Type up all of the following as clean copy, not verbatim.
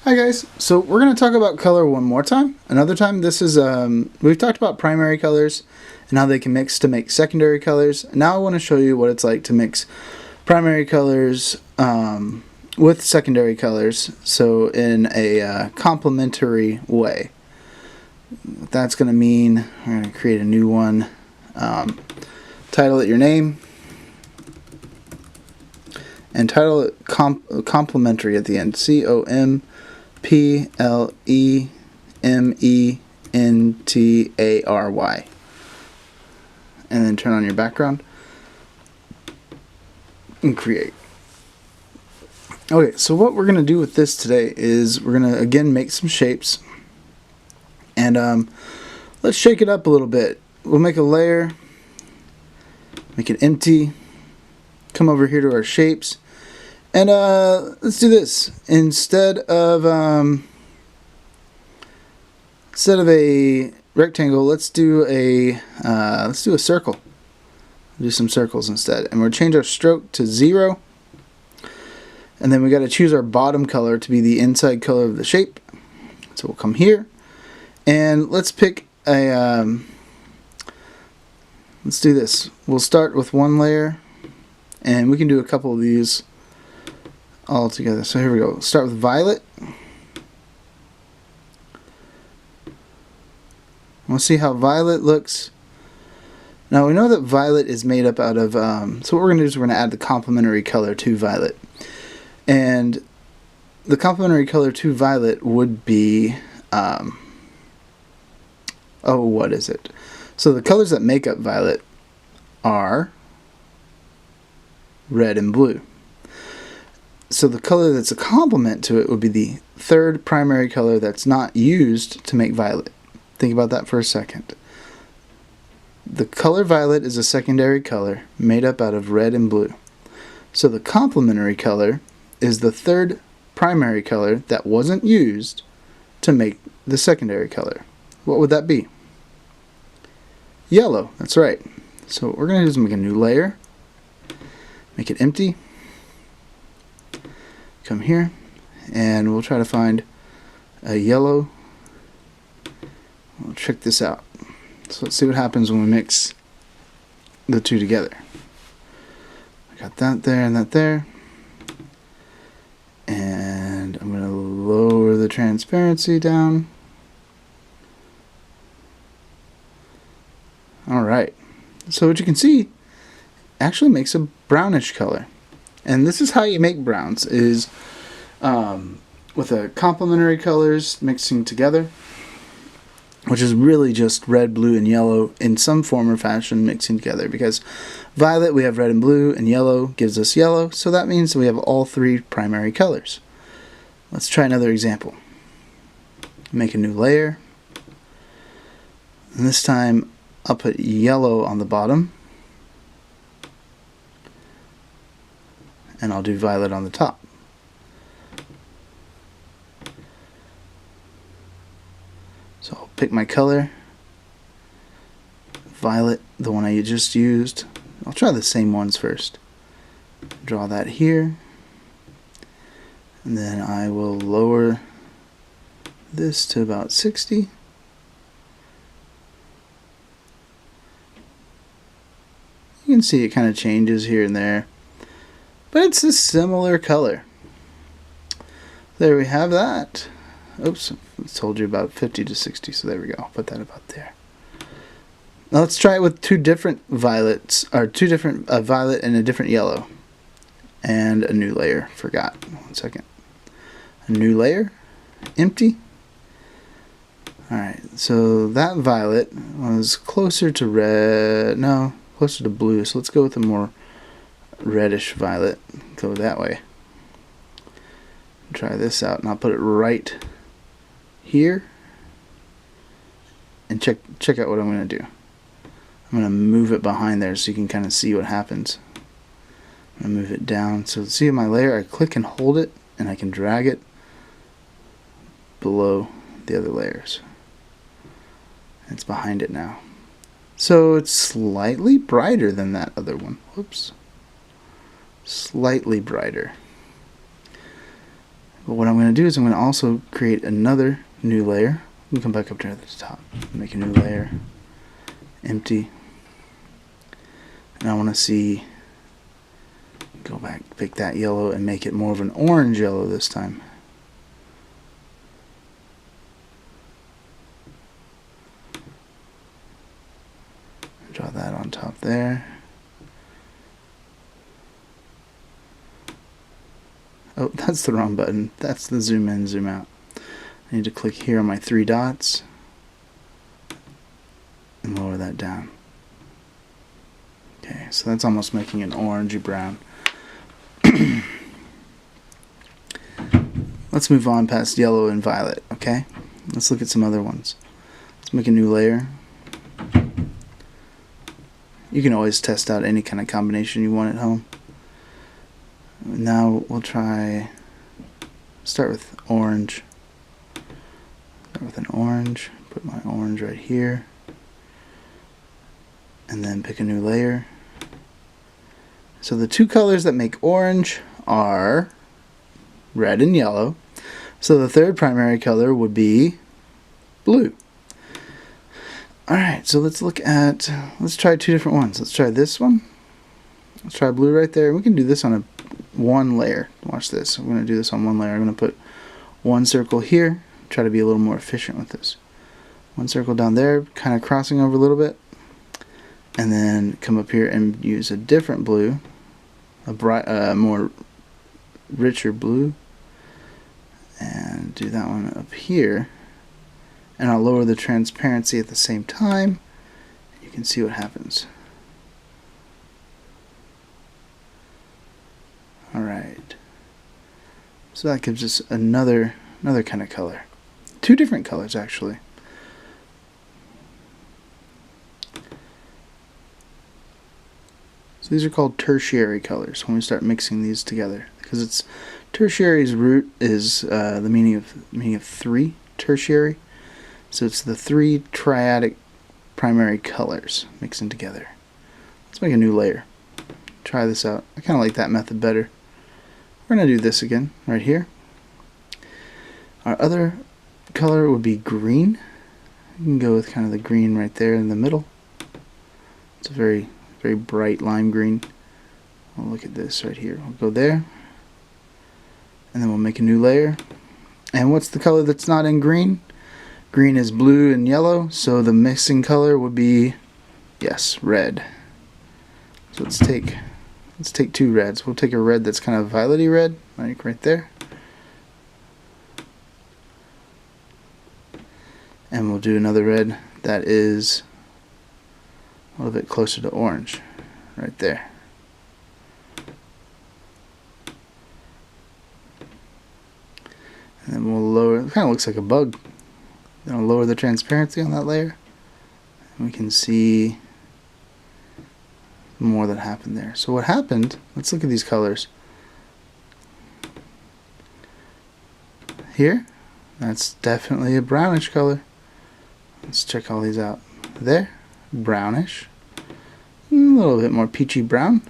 Hi guys, so we're going to talk about color one more time. Another time, this is, we've talked about primary colors and how they can mix to make secondary colors. Now I want to show you what it's like to mix primary colors with secondary colors, so in a complementary way. What that's going to mean, we're going to create a new one, title it your name, and title it Complementary at the end, Complementary, and then turn on your background and create. Okay, so what we're going to do with this today is we're going to again make some shapes, and let's shake it up a little bit. We'll make a layer, make it empty, come over here to our shapes, and let's do this. Instead of a rectangle, let's do a circle. Do some circles instead, and we'll change our stroke to 0. And then we got to choose our bottom color to be the inside color of the shape. So we'll come here, and let's pick a. Let's do this. We'll start with one layer, and we can do a couple of these all together. So here we go. Start with violet. We'll see how violet looks. Now we know that violet is made up out of, so what we're going to do is we're going to add the complementary color to violet. And the complementary color to violet would be, what is it? So the colors that make up violet are red and blue. So the color that's a complement to it would be the third primary color that's not used to make violet. Think about that for a second. The color violet is a secondary color made up out of red and blue. So the complementary color is the third primary color that wasn't used to make the secondary color. What would that be? Yellow, that's right. So what we're going to do is make a new layer, make it empty, come here, and we'll try to find a yellow. We'll check this out. So let's see what happens when we mix the two together. I got that there and that there. And I'm going to lower the transparency down. Alright. So what you can see actually makes a brownish color. And this is how you make browns, is with a complementary colors mixing together, which is really just red, blue, and yellow in some form or fashion mixing together, because violet we have red and blue, and yellow gives us yellow, so that means we have all three primary colors. Let's try another example. Make a new layer, and this time I'll put yellow on the bottom, and I'll do violet on the top. So I'll pick my color, violet, the one I just used. I'll try the same ones first. Draw that here, and then I will lower this to about 60. You can see it kind of changes here and there, but it's a similar color. There we have that. Oops, I told you about 50 to 60, so there we go. I'll put that about there. Now let's try it with two different violets, or two different violet and a different yellow. And a new layer. Forgot. 1 second. A new layer. Empty. Alright, so that violet was closer to red. No, closer to blue. So let's go with a more reddish violet. Go that way. Try this out, and I'll put it right here, and check out what I'm going to do. I'm going to move it behind there so you can kind of see what happens. I'm going to move it down. So see my layer, I click and hold it, and I can drag it below the other layers. It's behind it now. So it's slightly brighter than that other one. Whoops. Slightly brighter. But what I'm going to do is I'm going to also create another new layer. We come back up to the top, make a new layer, empty, and I want to see, go back, pick that yellow and make it more of an orange yellow this time. Draw that on top there. Oh, that's the wrong button. That's the zoom in, zoom out. I need to click here on my three dots and lower that down. Okay, so that's almost making an orangey brown. Let's move on past yellow and violet, okay? Let's look at some other ones. Let's make a new layer. You can always test out any kind of combination you want at home. Now we'll start with orange. Start with an orange, put my orange right here, and then pick a new layer. So the two colors that make orange are red and yellow. So the third primary color would be blue. Alright, so let's try two different ones. Let's try this one. Let's try blue right there. We can do this on one layer. Watch this. I'm going to do this on one layer. I'm going to put one circle here. Try to be a little more efficient with this. One circle down there, kind of crossing over a little bit. And then come up here and use a different blue. A bright, more richer blue. And do that one up here. And I'll lower the transparency at the same time. You can see what happens. Alright. So that gives us another kind of color. Two different colors actually. So these are called tertiary colors when we start mixing these together, because it's tertiary's root is the meaning of three, tertiary. So it's the three triadic primary colors mixing together. Let's make a new layer. Try this out. I kind of like that method better. We're going to do this again right here. Our other color would be green. You can go with kind of the green right there in the middle. It's a very bright lime green. We'll look at this right here. We'll go there. And then we'll make a new layer. And what's the color that's not in green? Green is blue and yellow, so the mixing color would be, yes, red. So let's take two reds. We'll take a red that's kind of violety red, like right there. And we'll do another red that is a little bit closer to orange, right there. And then we'll lower, it kind of looks like a bug. Then I'll lower the transparency on that layer. And we can see more that happened there. So what happened, let's look at these colors. Here, that's definitely a brownish color. Let's check all these out. There, brownish. A little bit more peachy brown.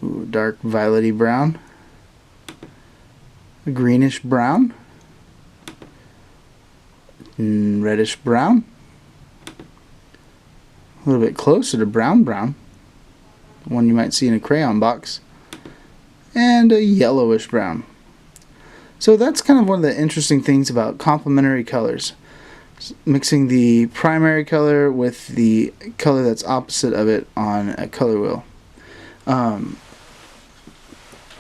Ooh, dark violety brown. A greenish brown. Reddish brown. A little bit closer to brown, one you might see in a crayon box, and a yellowish brown. So that's kind of one of the interesting things about complementary colors, mixing the primary color with the color that's opposite of it on a color wheel.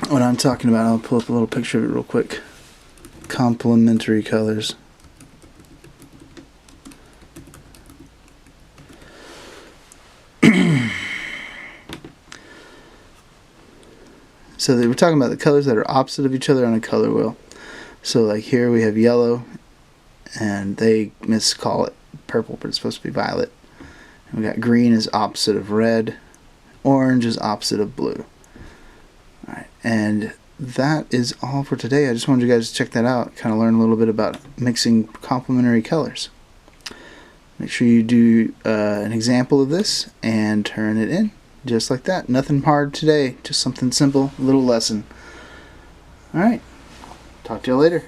What I'm talking about, I'll pull up a little picture of it real quick. Complementary colors. So we're talking about the colors that are opposite of each other on a color wheel. So like here we have yellow, and they miscall it purple, but it's supposed to be violet. And we got green is opposite of red, orange is opposite of blue. Alright, and that is all for today. I just wanted you guys to check that out, kind of learn a little bit about mixing complementary colors. Make sure you do an example of this and turn it in. Just like that. Nothing hard today. Just something simple. A little lesson. Alright. Talk to you later.